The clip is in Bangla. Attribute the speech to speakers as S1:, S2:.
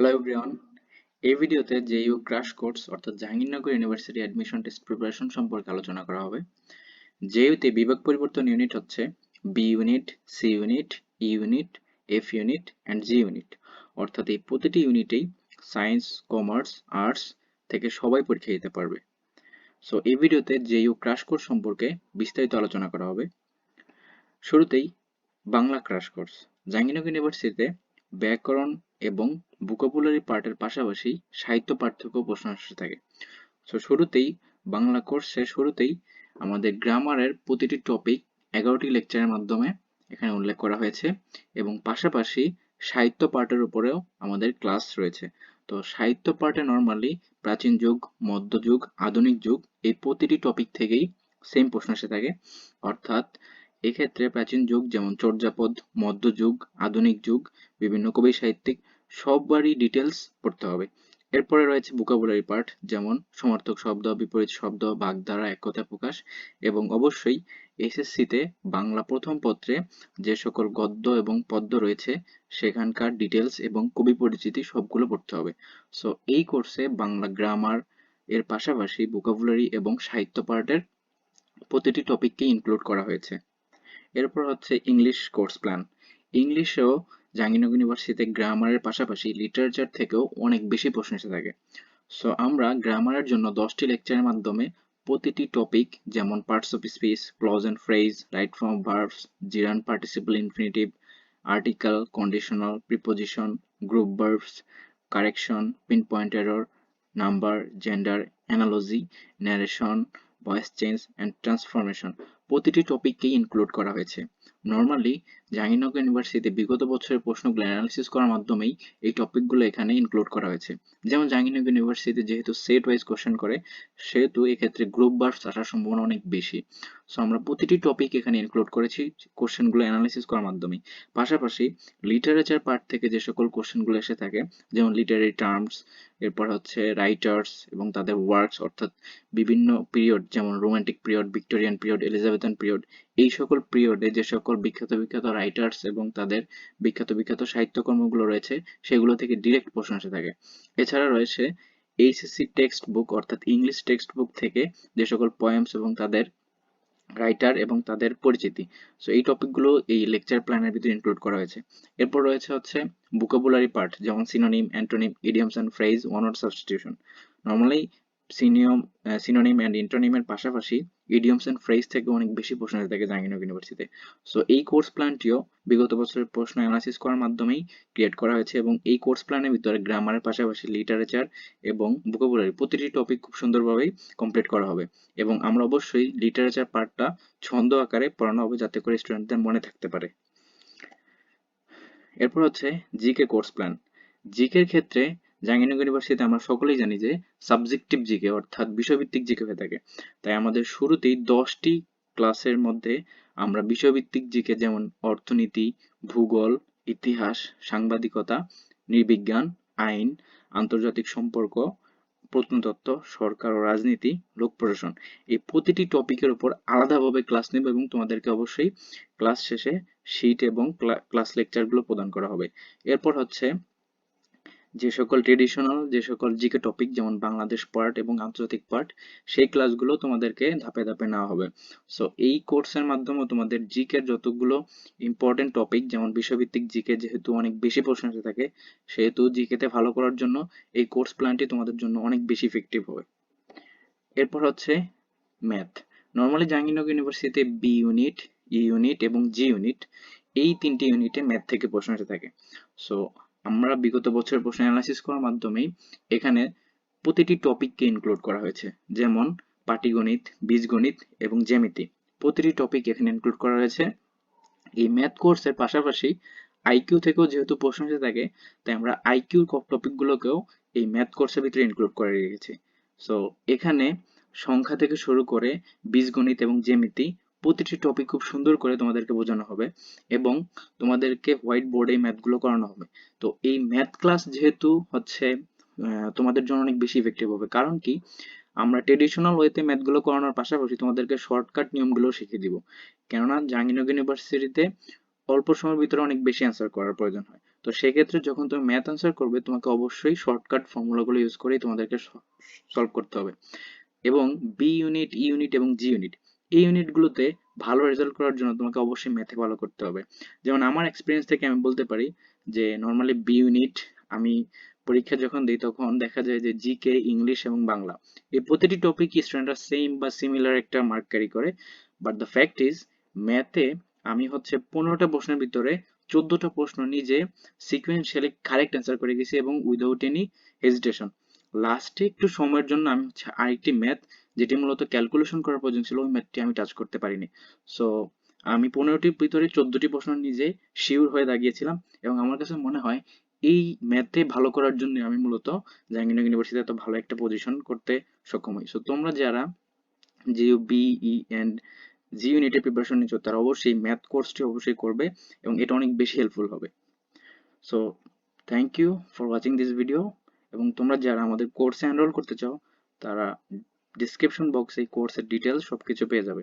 S1: হ্যালো এভরিওয়ান, এই ভিডিওতে জেইউ ক্র্যাশ কোর্স অর্থাৎ Jahangirnagar university admission test preparation সম্পর্কে আলোচনা করা হবে। জেইউতে বিভাগ পরিবর্তন ইউনিট হচ্ছে B unit, C unit, E unit, F unit and G unit. অর্থাৎ এই প্রতিটি ইউনিটেই সায়েন্স, কমার্স, আর্টস থেকে সবাই পরীক্ষা দিতে পারবে। সো এই ভিডিওতে জেইউ ক্র্যাশ কোর্স সম্পর্কে বিস্তারিত আলোচনা করা হবে। শুরুতেই বাংলা ক্র্যাশ কোর্স। জাহাঙ্গীরনগর ইউনিভার্সিটিতে ব্যাকরণ এবং ভোকাবুলারি পার্টের পাশাপাশি সাহিত্য পাঠ থেকেও প্রশ্ন আসতে থাকে। সো শুরুতেই বাংলা কোর্সের শুরুতেই আমাদের গ্রামারের প্রতিটি টপিক 11টি লেকচারের মাধ্যমে এখানে উল্লেখ করা হয়েছে এবং পাশাপাশি সাহিত্য পাঠের উপরেও আমাদের ক্লাস রয়েছে। তো সাহিত্য পাঠে নর্মালি প্রাচীন যুগ, মধ্যযুগ, আধুনিক যুগ এই প্রতিটি টপিক থেকেই সেম প্রশ্ন এসে থাকে। অর্থাৎ এক্ষেত্রে প্রাচীন যুগ যেমন চর্যাপদ, মধ্যযুগ, আধুনিক যুগ, বিভিন্ন কবি সাহিত্যিক সববারই ডিটেলস পড়তে হবে। এরপরে রয়েছে ভোকাবুলারি পার্ট যেমন সমার্থক শব্দ, বিপরীত শব্দ, বাগধারা, এক কথায় প্রকাশ এবং অবশ্যই এসএসসিতে বাংলা প্রথম পত্রে যে সকল গদ্য এবং পদ্য রয়েছে সেখানকার ডিটেলস এবং কবি পরিচিতি সবগুলো পড়তে হবে। সো এই কোর্সে বাংলা গ্রামার এর পাশাপাশি ভোকাবুলারি এবং সাহিত্য পার্টের প্রতিটি টপিককে ইনক্লুড করা হয়েছে। এরপর হচ্ছে ইংলিশ কোর্স প্ল্যান। ইংলিশেও জাহাঙ্গীরনগর ইউনিভার্সিটিতে গ্রামারের পাশাপাশি লিটারেচার থেকেও অনেক বেশি প্রশ্ন এসে থাকে। সো আমরা গ্রামারের জন্য 10টি লেকচারের মাধ্যমে প্রতিটি টপিক যেমন parts of speech, clause and phrase, right form verbs, gerund participle infinitive, article, conditional, preposition, group verbs, correction, pinpoint error, number, gender, analogy, narration, voice change and transformation প্রতিটি টপিককেই ইনক্লুড করা হয়েছে। নর্মালি জাহাঙ্গীরনগর ইউনিভার্সিটিতে বিগত বছরের প্রশ্নগুলো অ্যানালিসিস করার মাধ্যমেই এই টপিকগুলো এখানে ইনক্লুড করা হয়েছে। যেমন জাহাঙ্গীরনগর ইউনিভার্সিটিতে যেহেতু সেট ওয়াইজ কোশ্চেন করে সেহেতু এক্ষেত্রে গ্রুপ ভার্বস আসার সম্ভাবনা অনেক বেশি। সো আমরা প্রতিটি টপিক এখানে ইনক্লুড করেছি কোশ্চেনগুলো অ্যানালিসিস করার মাধ্যমে। পাশাপাশি লিটারেচার পার্ট থেকে যে সকল কোশ্চেনগুলো এসে থাকে যেমন লিটারেরি টার্মস, এরপর হচ্ছে রাইটার্স এবং তাদের ওয়ার্কস অর্থাৎ বিভিন্ন পিরিয়ড যেমন romantic period, Victorian period, Elizabethan period এই সকল পিরিয়ডে যে সকল বিখ্যাত বিখ্যাত রাইটার্স এবং তাদের বিখ্যাত বিখ্যাত সাহিত্যকর্মগুলো রয়েছে সেগুলো থেকে ডিরেক্ট প্রশ্ন এসে থাকে। এছাড়া রয়েছে এইচএসসি টেক্সট বুক অর্থাৎ ইংলিশ টেক্সট বুক থেকে যে সকল পোয়েমস এবং তাদের রাইটার এবং তাদের পরিচিতি। সো এই টপিকগুলো এই লেকচার প্ল্যানের ভিতরে ইনক্লুড করা হয়েছে। এরপর রয়েছে হচ্ছে ভোকাবুলারি পার্ট যেমন synonym, antonym, idioms and phrase, one word substitution. Normally synonym and ইন্টোনিমের পাশাপাশি ইডিয়মস অ্যান্ড ফ্রেজ থেকে অনেক বেশি প্রশ্ন এসে থাকে জাহাঙ্গীরনগর ইউনিভার্সিটিতে। সো এই কোর্স প্ল্যানটিও বিগত বছরের প্রশ্ন অ্যানালাইসিস করার মাধ্যমেই ক্রিয়েট করা হয়েছে এবং এই কোর্স প্ল্যানের ভিতরে গ্রামারের পাশাপাশি লিটারেচার এবং ভোকাবুলারি প্রতিটি টপিক খুব সুন্দরভাবেই কমপ্লিট করা হবে এবং আমরা অবশ্যই লিটারেচার পার্টটা ছন্দ আকারে পড়ানো হবে যাতে করে স্টুডেন্টদের মনে থাকতে পারে। এরপর হচ্ছে জিকে কোর্স প্ল্যান। জিকের ক্ষেত্রে জাহাঙ্গীরনগর ইউনিভার্সিটিতে আমরা সকলেই জানি যে সাবজেক্টিভ জিকে অর্থাৎ বিষয়ভিত্তিক জিকে হয়ে থাকে। তাই আমাদের শুরুতেই 10টি ক্লাসের মধ্যে আমরা বিষয়ভিত্তিক জিকে যেমন অর্থনীতি, ভূগোল, ইতিহাস, সাংবাদিকতা, নৃবিজ্ঞান, আইন, আন্তর্জাতিক সম্পর্ক, প্রত্নতত্ত্ব, সরকার ও রাজনীতি, লোক প্রশাসন এই প্রতিটি টপিকের উপর আলাদাভাবে ক্লাস নেব এবং তোমাদেরকে অবশ্যই ক্লাস শেষে শিট এবং ক্লাস লেকচারগুলো প্রদান করা হবে। এরপর হচ্ছে যে সকল ট্রেডিশনাল যে সকল জিকে টপিক যেমন বাংলাদেশ পার্ট এবং আন্তর্জাতিক পার্ট সেই ক্লাসগুলো তোমাদেরকে ধাপে ধাপে নেওয়া হবে। সো এই কোর্সের মাধ্যমে তোমাদের জিকের যতগুলো ইম্পর্টেন্ট টপিক যেমন বিষয়ভিত্তিক জিকে যেহেতু অনেক বেশি প্রশ্ন এসে থাকে সেহেতু জিকেতে ভালো করার জন্য এই কোর্স প্ল্যানটি তোমাদের জন্য অনেক বেশি ইফেক্টিভ হবে। এরপর হচ্ছে ম্যাথ। নর্মালি জাহাঙ্গীরনগর ইউনিভার্সিটিতে বি ইউনিট, ই ইউনিট এবং জি ইউনিট এই তিনটি ইউনিটে ম্যাথ থেকে প্রশ্ন এসে থাকে। সো আমরা বিগত বছরের প্রশ্ন অ্যানালাইসিস করার মাধ্যমেই এখানে প্রতিটি টপিককে ইনক্লুড করা হয়েছে যেমন পাটিগণিত, বীজগণিত এবং জ্যামিতি প্রতিটি টপিক এখানে ইনক্লুড করা হয়েছে। এই ম্যাথ কোর্সের পাশাপাশি আইকিউ থেকেও যেহেতু প্রশ্ন এসে থাকে তাই আমরা আইকিউ টপিকগুলোকেও এই ম্যাথ কোর্সের ভিতরে ইনক্লুড করে রেখেছি। সো এখানে সংখ্যা থেকে শুরু করে বীজগণিত এবং জ্যামিতি প্রতিটি টপিক খুব সুন্দর করে তোমাদেরকে বোঝানো হবে এবং তোমাদেরকে হোয়াইট বোর্ডে এই ম্যাথগুলো করানো হবে। তো এই ম্যাথ ক্লাস যেহেতু হচ্ছে তোমাদের জন্য অনেক বেশি ইফেক্টিভ হবে কারণ কি আমরা ট্রেডিশনাল ওয়েতে ম্যাথগুলো করানোর পাশাপাশি তোমাদেরকে শর্টকাট নিয়মগুলো শিখিয়ে দিব। কেননা জাহাঙ্গীরনগর ইউনিভার্সিটিতে অল্প সময়ের ভিতরে অনেক বেশি অ্যান্সার করার প্রয়োজন হয়। তো সেক্ষেত্রে যখন তুমি ম্যাথ আনসার করবে তোমাকে অবশ্যই শর্টকাট ফর্মুলাগুলো ইউজ করেই তোমাদেরকে সলভ করতে হবে। এবং বি ইউনিট, ই ইউনিট এবং জি ইউনিট, এই ইউনিটগুলোতে ভালো রেজাল্ট করার জন্য তোমাকে অবশ্যই ম্যাথে ভালো করতে হবে। যেমন আমার এক্সপিরিয়েন্স থেকে আমি বলতে পারি যে নর্মালি বি ইউনিট আমি পরীক্ষা যখন দিই তখন দেখা যায় যে জিকে, ইংলিশ এবং বাংলা এই প্রতিটি টপিকই স্টুডেন্টরা সেম বা সিমিলার একটা মার্ক ক্যারি করে। বাট দ্য ফ্যাক্ট ইজ ম্যাথে আমি হচ্ছে 15টা প্রশ্নের ভিতরে 14টা প্রশ্ন নিজে সিকুয়েন্সিয়ালি কারেক্ট অ্যান্সার করে গেছি এবং উইদাউট এনি হেজিটেশন। লাস্টে একটু সময়ের জন্য আমি হচ্ছে আরেকটি ম্যাথ যেটি মূলত ক্যালকুলেশন করার প্রয়োজন ছিল ওই ম্যাথটি আমি টাচ করতে পারিনি। সো আমি 15টির ভিতরে 14টি প্রশ্ন নিজে শিওর হয়ে দাঁড়িয়েছিলাম এবং আমার কাছে মনে হয় এই ম্যাথে ভালো করার জন্য আমি মূলত জাহাঙ্গীরনগর ইউনিভার্সিটিতে এত ভালো একটা পজিশন করতে সক্ষম হই। সো তোমরা যারা জিইউ বি, ই এন্ড জি ইউনিটের প্রিপারেশন নিচ্ছ তারা অবশ্যই ম্যাথ কোর্সটি অবশ্যই করবে এবং এটা অনেক বেশি হেল্পফুল হবে। So thank you for watching this video. এবং তোমরা যারা আমাদের কোর্সে এনরোল করতে চাও তারা ডিসক্রিপশন বক্সে এই কোর্সের ডিটেলস সবকিছু পেয়ে যাবে।